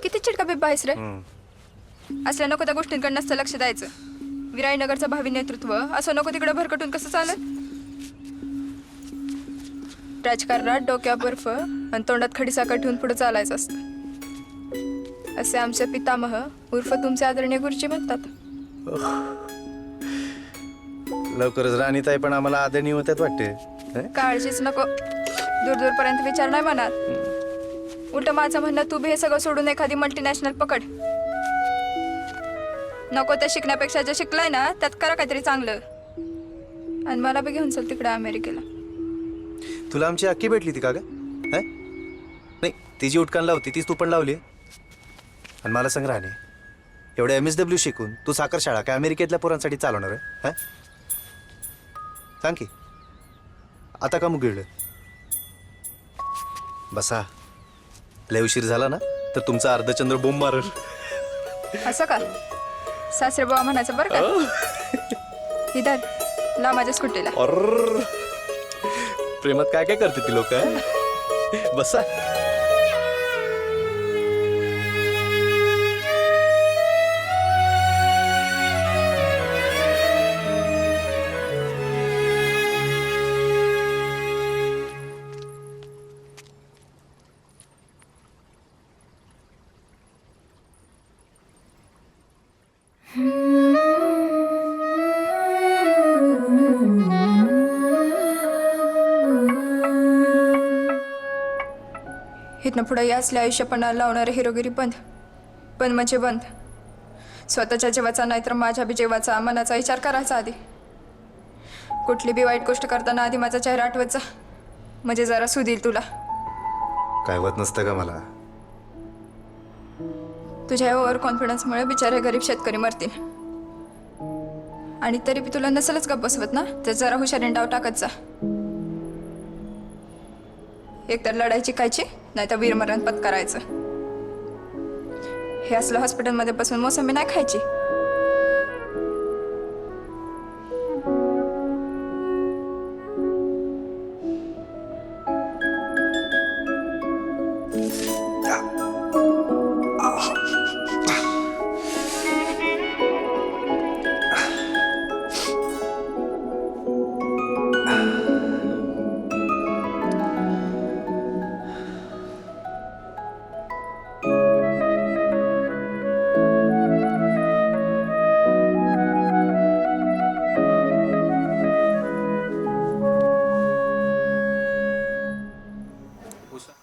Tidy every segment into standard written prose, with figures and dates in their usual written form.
किती चिडका बिब्बा आहेस रे. असल्या नको त्या गोष्टींकडे नसतं लक्ष द्यायचं. विराईनगरचं भावी नेतृत्व असं नको तिकडे भरकटून कसं चालत. राजकारणात डोक्यावर बर्फ आणि तोंडात खडीसाखर ठेवून पुढे चालायचं असतं असे आमचे पितामह उर्फ तुमचे आदरणीय गुरुजी म्हणतात. लवकरच राणीताई पण आम्हाला आदरणीय होत्यात वाटते. काळजीच नको. दूर दूरपर्यंत विचार नाही मनात. उलट माझं म्हणणं तू बी हे सगळं सोडून एखादी मल्टीनॅशनल पकड. नको ते शिकण्यापेक्षा जे शिकलाय ना त्यात करा काहीतरी चांगलं. आणि मला बी घेऊन चल तिकडे अमेरिकेला. तुला आमची अक्की भेटली ती का ग? नाही, ती जी उटकान लावती तीच तू पण लावली. आणि मला सांग राणे, एवढ्या MSW शिकून तू साखर शाळा काय अमेरिकेतल्या पोरांसाठी चालवणार आहे? सांग की आता का मुगिळलं? बसा, लय उशीर झाला ना तर तुमचा अर्धचंद्र बोंब मारल. असं का? सासरे बाबा म्हणायचं बरं का. इधर ला माझ्या स्कूटीला. प्रेमात काय काय करते ती लोक. बसा. इथनं पुढे या असल्या आयुष्यपणाला लावणारे हिरोगिरी बंद. बंद म्हणजे बंद. स्वतःच्या जीवाचा नाही तर माझ्या बी जीवाचा मनाचा विचार करायचा आधी. कुठली बी वाईट गोष्ट करताना आधी माझा चेहरा आठवत जा, म्हणजे जरा सुधील तुला. काय होत नसतं का मला? तुझ्या ओव्हर कॉन्फिडन्समुळे बिचारे गरीब शेतकरी मरतील. आणि तरी बी तुला नसेलच गप्प बसवत ना, तर जरा हुशारीने डाव टाकत जा. एकतर लढाई जिंकायची नाही तर वीरमरण पत्करायचं. हे असलं हॉस्पिटलमध्ये बसून मोसंबी नाही खायची.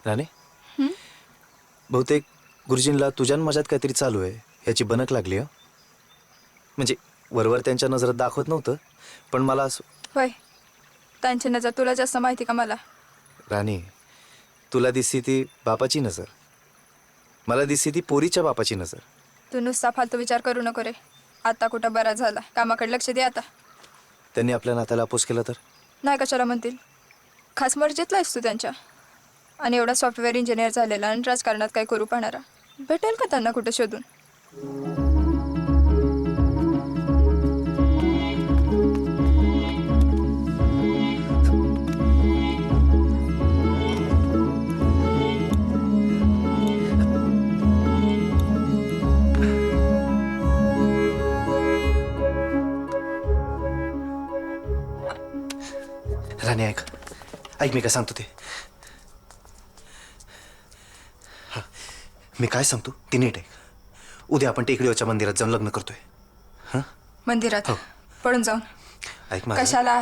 राणे, बहुतेक गुरुजींना तुझ्या माझ्यात काहीतरी चालू आहे याची बनक लागली. म्हणजे वरवर त्यांच्या नजरात दाखवत नव्हतं, पण मला असं. होय, त्यांची नजर तुला जास्त माहिती का मला? राणे, तुला दिसती ती बापाची नजर, मला दिसती ती पोरीच्या बापाची नजर. तू नुसता फालतू विचार करू नको रे. आता कुठं बरा झाला, कामाकडे लक्ष दे आता. त्यांनी आपल्या नात्याला अपोज केला तर? नाही कशाला म्हणतील. खास मर्जीतला आहेस तू त्यांच्या. आणि एवढा सॉफ्टवेअर इंजिनियर झालेला आणि राजकारणात काय करू पाहणारा भेटेल का त्यांना कुठं शोधून? राणे, ऐक ऐक मी काय सांगतो ते. मी काय सांगतो ते नीट आहे. उद्या आपण टेकडीवरच्या मंदिरात जाऊन लग्न करतोय. मंदिरात पळून जाऊन? ऐक माझं. कशाला?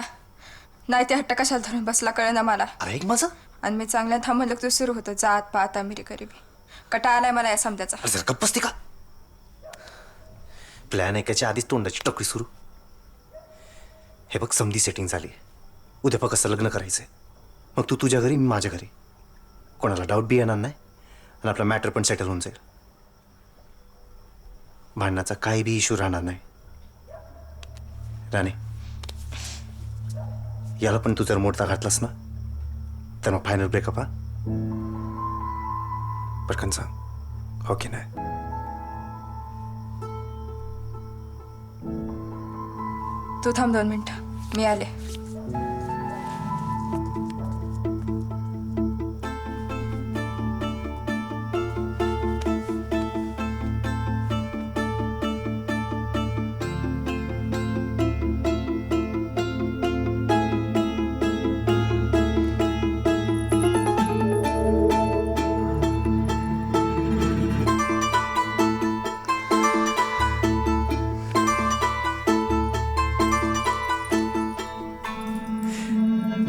नाही ते हट्ट कशाला धरून बसला कळना मला. अरे ऐक माझं. आणि मी चांगल्या थांबलं तू सुरू होतं जात पात अमिरी गरिबी. कटा आलाय मला या समजाचा. अरे जरा गप्प बसते का? प्लॅन ऐकायच्या आधीच तोंडाची टकरी सुरू. हे बघ, समधी सेटिंग झाली. उद्या फक्त कसं लग्न करायचंय. मग तू तुझ्या घरी, मी माझ्या घरी. कोणाला डाऊट बी येणार नाही आणि आपला मॅटर पण सेटल होऊन जाईल. भांडणाचा काही बी इश्यू राहणार नाही. राणे, याला पण तू जर मोडता घातलास ना तर मग फायनल ब्रेकअप. पटकन सांग, हो की नाही? तू थांब 2 मिनिटं, मी आले.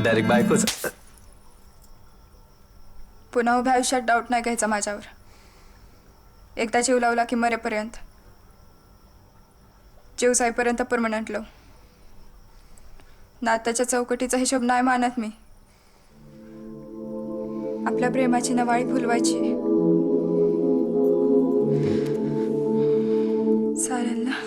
डायरेक्ट बायकोच. पुन्हा उभ्या आयुष्यात डाऊट नाही घ्यायचा माझ्यावर. एकदा जीव लावला की मरेपर्यंत, जीव जाईपर्यंत परमनंट लव. नात्याच्या चौकटीचा हिशोब नाही मानत मी. आपल्या प्रेमाची नवाळी फुलवायची. चालेल ना?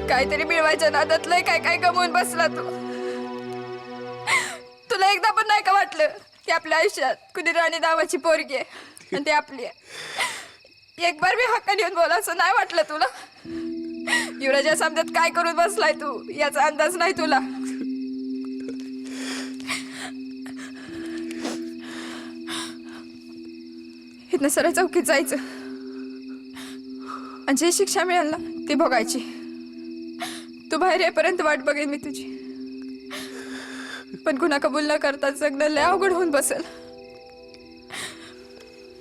काहीतरी मिळवायच्या नादात लय काय काय गमवून बसला तू. तुला एकदा पण नाही का वाटलं की आपल्या आयुष्यात कुणी राणी नावाची पोरगी आहे आणि ती आपली आहे? एक बार मी हक्काने येऊन बोला असं नाही वाटलं तुला? युवराजा समजत काय करून बसलाय तू याचा अंदाज नाही तुला. इथनं सरळ चौकीत जायचं आणि जी शिक्षा मिळेल ना ती भोगायची. तू बाहेर येईपर्यंत वाट बघेन मी तुझी. पण गुन्हा कबूल न करता जगणं लय अवघड होऊन बसेल.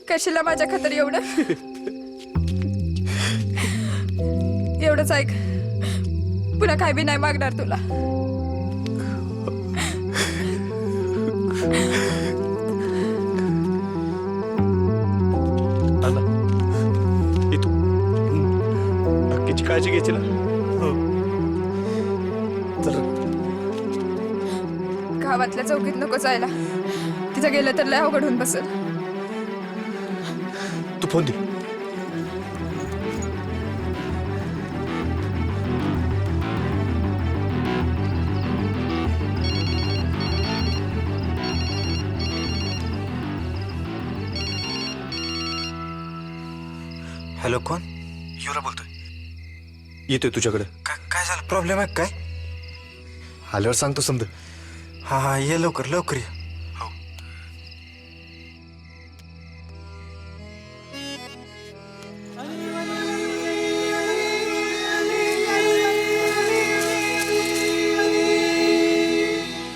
कशीला माझ्या खातर एवढं? एवढंच ऐक, पुन्हा काय बी नाही मागणार तुला. अक्कीची काळजी घ्यायची ना. गावातल्या चौकीत नको जायला. तिथं गेलं तर लय अवघड होऊन बसेल. तू फोन दे. हॅलो, कोण? युवरा बोलतोय. येतोय तुझ्याकडे. काय झालं? प्रॉब्लेम आहे काय? आल्यावर सांगतो समजा. हा, ये लवकर लवकर ये.